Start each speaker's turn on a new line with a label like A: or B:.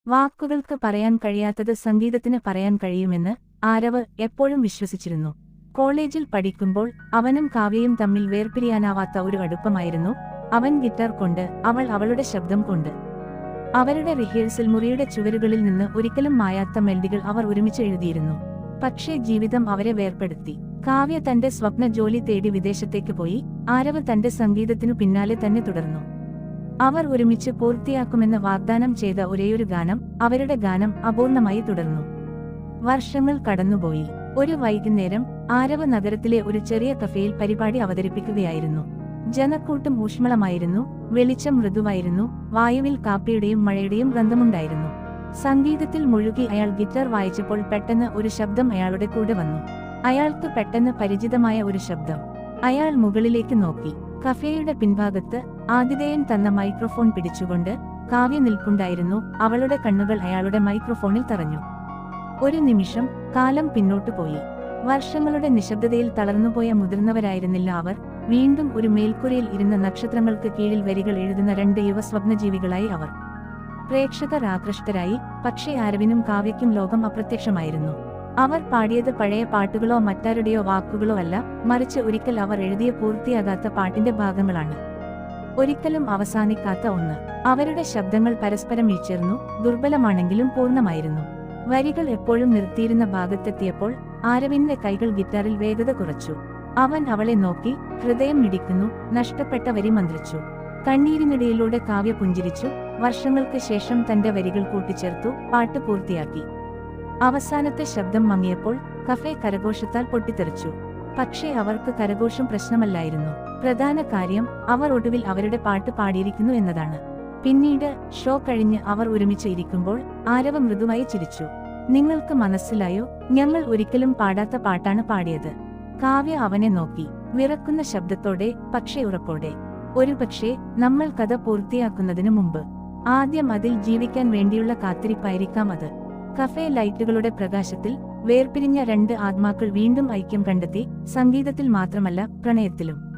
A: വാക്കുകൾക്ക് പറയാൻ കഴിയാത്തത് സംഗീതത്തിന് പറയാൻ കഴിയുമെന്ന് ആരവ് എപ്പോഴും വിശ്വസിച്ചിരുന്നു. കോളേജിൽ പഠിക്കുമ്പോൾ അവനും കാവ്യയും തമ്മിൽ വേർപിരിയാനാവാത്ത ഒരു അടുപ്പമായിരുന്നു. അവൻ ഗിറ്റാർ കൊണ്ട്, അവൾ അവളുടെ ശബ്ദം കൊണ്ട്. അവരുടെ റിഹേഴ്സൽ മുറിയുടെ ചുവരുകളിൽ നിന്ന് ഒരിക്കലും മായാത്ത മെൽഡികൾ അവർ ഒരുമിച്ച് എഴുതിയിരുന്നു. പക്ഷേ ജീവിതം അവരെ വേർപെടുത്തി. കാവ്യ തന്റെ സ്വപ്ന ജോലി തേടി വിദേശത്തേക്ക് പോയി. ആരവ് തന്റെ സംഗീതത്തിനു പിന്നാലെ തന്നെ തുടർന്നു. അവർ ഒരുമിച്ച് പൂർത്തിയാക്കുമെന്ന് വാഗ്ദാനം ചെയ്ത ഒരേയൊരു ഗാനം, അവരുടെ ഗാനം അപൂർണമായി തുടർന്നു. വർഷങ്ങൾ കടന്നുപോയി. ഒരു വൈകുന്നേരം ആരവ് നഗരത്തിലെ ഒരു ചെറിയ കഫേയിൽ പരിപാടി അവതരിപ്പിക്കുകയായിരുന്നു. ജനക്കൂട്ടം ഊഷ്മളമായിരുന്നു, വെളിച്ചം മൃദുവായിരുന്നു, വായുവിൽ കാപ്പിയുടെയും മഴയുടെയും ഗന്ധമുണ്ടായിരുന്നു. സംഗീതത്തിൽ മുഴുകി അയാൾ ഗിറ്റാർ വായിച്ചപ്പോൾ പെട്ടെന്ന് ഒരു ശബ്ദം അയാളുടെ കൂടെ വന്നു. അയാൾക്ക് പെട്ടെന്ന് പരിചിതമായ ഒരു ശബ്ദം. അയാൾ മുകളിലേക്ക് നോക്കി. കഫേയുടെ പിൻഭാഗത്ത് ആതിഥേയൻ തന്ന മൈക്രോഫോൺ പിടിച്ചുകൊണ്ട് കാവ്യ നിൽപ്പുണ്ടായിരുന്നു. അവളുടെ കണ്ണുകൾ അയാളുടെ മൈക്രോഫോണിൽ തറഞ്ഞു. ഒരു നിമിഷം കാലം പിന്നോട്ടു പോയി. വർഷങ്ങളുടെ നിശബ്ദതയിൽ തളർന്നുപോയ മുതിർന്നവരായിരുന്നില്ല അവർ. വീണ്ടും ഒരു മേൽക്കുരയിൽ ഇരുന്ന നക്ഷത്രങ്ങൾക്ക് കീഴിൽ വരികൾ എഴുതുന്ന രണ്ട് യുവസ്വപ്നജീവികളായി അവർ. പ്രേക്ഷകർ ആകൃഷ്ടരായി. പക്ഷേ ആരവിനും കാവ്യയ്ക്കും ലോകം അപ്രത്യക്ഷമായിരുന്നു. അവർ പാടിയത് പഴയ പാട്ടുകളോ മറ്റാരുടെയോ വാക്കുകളോ അല്ല, മറിച്ച് ഒരിക്കൽ അവർ എഴുതിയ പൂർത്തിയാകാത്ത പാട്ടിന്റെ ഭാഗങ്ങളാണ്. ഒരിക്കലും അവസാനിക്കാത്ത ഒന്ന്. അവരുടെ ശബ്ദങ്ങൾ പരസ്പരം ഇഴചേർന്നു, ദുർബലമാണെങ്കിലും പൂർണ്ണമായിരുന്നു. വരികൾ എപ്പോഴും നിർത്തിയിരുന്ന ഭാഗത്തെത്തിയപ്പോൾ ആരവിന്റെ കൈകൾ ഗിറ്റാറിൽ വേഗത കുറച്ചു. അവൻ അവളെ നോക്കി. ഹൃദയം മിടിക്കുന്നു. നഷ്ടപ്പെട്ട വരി മന്ത്രിച്ചു. കണ്ണീരിനിടയിലൂടെ കാവ്യ പുഞ്ചിരിച്ചു. വർഷങ്ങൾക്ക് ശേഷം തന്റെ വരികൾ കൂട്ടിച്ചേർത്തു, പാട്ട് പൂർത്തിയാക്കി. അവസാനത്തെ ശബ്ദം മങ്ങിയപ്പോൾ കഫേ കരഘോഷത്താൽ പൊട്ടിത്തെറിച്ചു. പക്ഷേ അവർക്ക് കരഘോഷം പ്രശ്നമല്ലായിരുന്നു. പ്രധാന കാര്യം അവർ ഒടുവിൽ അവരുടെ പാട്ട് പാടിയിരിക്കുന്നു എന്നതാണ്. പിന്നീട് ഷോ കഴിഞ്ഞ് അവർ ഒരുമിച്ച് ഇരിക്കുമ്പോൾ ആരവ് മൃദുവായി ചിരിച്ചു. നിങ്ങൾക്ക് മനസ്സിലായോ, ഞങ്ങൾ ഒരിക്കലും പാടാത്ത പാട്ടാണ് പാടിയത്. കാവ്യ അവനെ നോക്കി, വിറക്കുന്ന ശബ്ദത്തോടെ പക്ഷേ ഉറപ്പോടെ. ഒരുപക്ഷേ നമ്മൾ കഥ പൂർത്തിയാക്കുന്നതിനു മുമ്പ്. ആദ്യം അതിൽ ജീവിക്കാൻ വേണ്ടിയുള്ള കാത്തിരിപ്പായിരിക്കാം അത്. കഫേ ലൈറ്റുകളുടെ പ്രകാശത്തിൽ വേർപിരിഞ്ഞ രണ്ട് ആത്മാക്കൾ വീണ്ടും ഐക്യം കണ്ടെത്തി, സംഗീതത്തിൽ മാത്രമല്ല പ്രണയത്തിലും.